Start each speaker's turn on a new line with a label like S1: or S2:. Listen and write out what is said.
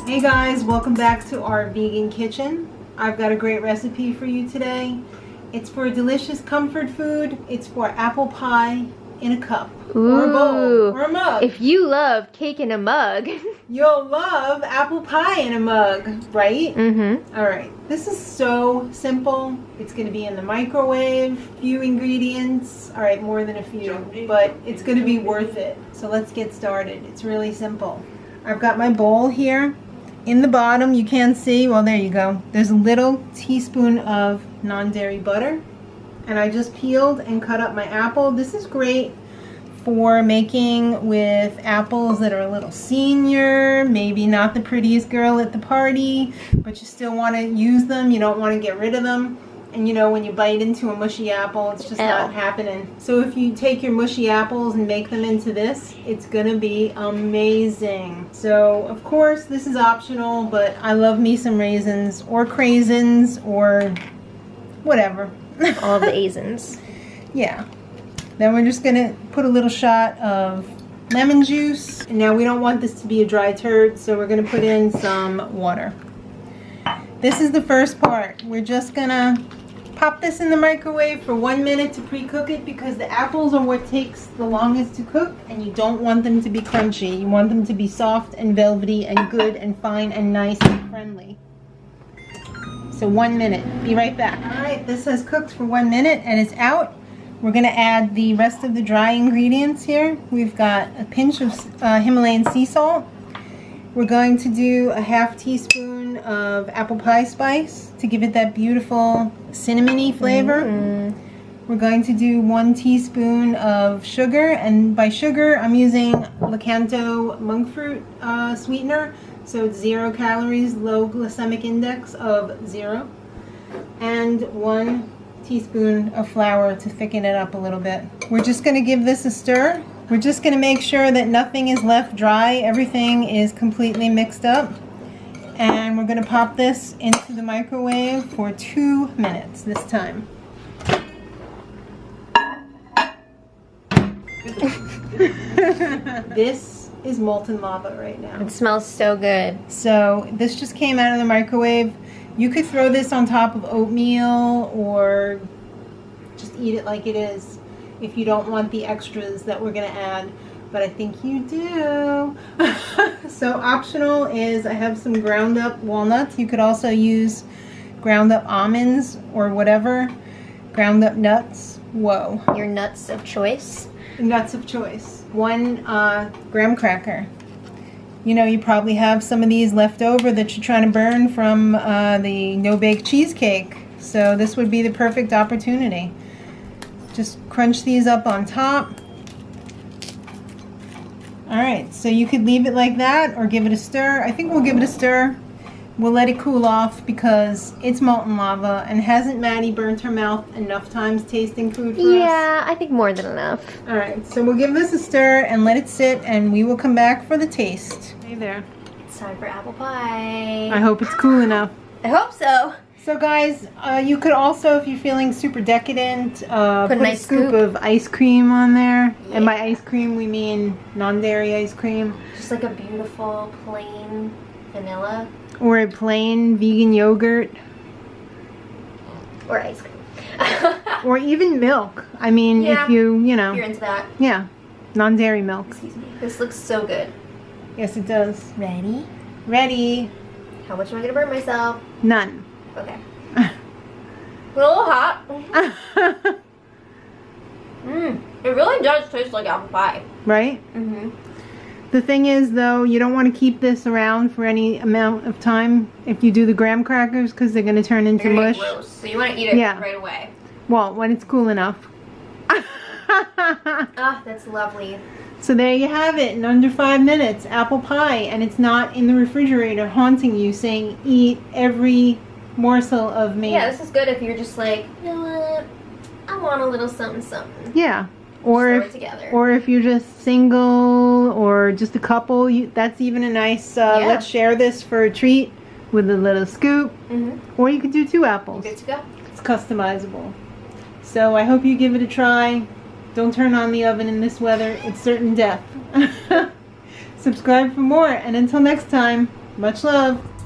S1: Hey guys, welcome back to our vegan kitchen. I've got a great recipe for you today. It's for a delicious comfort food. It's for apple pie in a cup.
S2: Ooh,
S1: or a bowl or a mug.
S2: If you love cake in a mug,
S1: you'll love apple pie in a mug, right?
S2: Mm-hmm.
S1: All right, this is so simple. It's going to be in the microwave. Few ingredients. All right, more than a few, but it's going to be worth it. So let's get started. It's really simple. I've got my bowl here. In the bottom, you can see, well, there you go. There's a little teaspoon of non-dairy butter. And I just peeled and cut up my apple. This is great for making with apples that are a little senior, maybe not the prettiest girl at the party, but you still want to use them. You don't want to get rid of them. And you know, when you bite into a mushy apple, it's just not happening. So if you take your mushy apples and make them into this, it's gonna be amazing. So of course, this is optional, but I love me some raisins or craisins or whatever.
S2: All the Raisins.
S1: Yeah. Then we're just gonna put a little shot of lemon juice. And now we don't want this to be a dry turd, so we're gonna put in some water. This is the first part. We're just gonna pop this in the microwave for 1 minute to pre-cook it because the apples are what takes the longest to cook, and you don't want them to be crunchy. You want them to be soft and velvety and good and fine and nice and friendly. So 1 minute. Be right back. All right, this has cooked for 1 minute and it's out. We're gonna add the rest of the dry ingredients here. We've got a pinch of Himalayan sea salt. We're going to do a ½ teaspoon of apple pie spice to give it that beautiful cinnamony flavor. Mm-hmm. We're going to do 1 teaspoon of sugar, and by sugar I'm using Lakanto monk fruit sweetener, so it's 0 calories, low glycemic index of 0, and 1 teaspoon of flour to thicken it up a little bit. We're just going to give this a stir. We're just going to make sure that nothing is left dry. Everything is completely mixed up. And we're going to pop this into the microwave for 2 minutes this time. This is molten lava right now.
S2: It smells so good.
S1: So this just came out of the microwave. You could throw this on top of oatmeal or just eat it like it is if you don't want the extras that we're going to add, but I think you do. So optional is I have some ground up walnuts. You could also use ground up almonds or whatever. Ground up nuts. Whoa.
S2: Your nuts of choice.
S1: Nuts of choice. 1 graham cracker. You know, you probably have some of these left over that you're trying to burn from the no-bake cheesecake. So this would be the perfect opportunity. Just crunch these up on top. Alright, so you could leave it like that or give it a stir. I think we'll give it a stir. We'll let it cool off because it's molten lava, and hasn't Maddie burnt her mouth enough times tasting food for us?
S2: Yeah, I think more than enough.
S1: Alright, so we'll give this a stir and let it sit, and we will come back for the taste. Hey there.
S2: It's time for apple pie.
S1: I hope it's cool enough.
S2: I hope so.
S1: So guys, you could also, if you're feeling super decadent, put a nice scoop of ice cream on there. Yeah. And by ice cream we mean non-dairy ice cream.
S2: Just like a beautiful plain vanilla.
S1: Or a plain vegan yogurt.
S2: Or ice cream.
S1: Or even milk. I mean,
S2: yeah,
S1: if you know.
S2: If you're into that.
S1: Yeah, non-dairy milk.
S2: Excuse me. This looks so good.
S1: Yes, it does.
S2: Ready?
S1: Ready.
S2: How much am I going to burn myself?
S1: None.
S2: Okay. A little hot. It really does taste like apple pie.
S1: Right?
S2: Mm-hmm.
S1: The thing is, though, you don't want to keep this around for any amount of time if you do the graham crackers, because they're going to turn into mush.
S2: Gross. So you want to eat it right away.
S1: Well, when it's cool enough.
S2: Ah, that's lovely.
S1: So there you have it, in under 5 minutes, apple pie, and it's not in the refrigerator haunting you saying eat every morsel of me.
S2: Yeah, this is good if you're just like, you know what, I want a little something something.
S1: Yeah. Or if you're just single or just a couple, that's even a nice, let's share this for a treat with a little scoop. Mm-hmm. Or you could do 2 apples.
S2: Good to go.
S1: It's customizable. So I hope you give it a try. Don't turn on the oven in this weather. It's certain death. Subscribe for more, and until next time. Much love.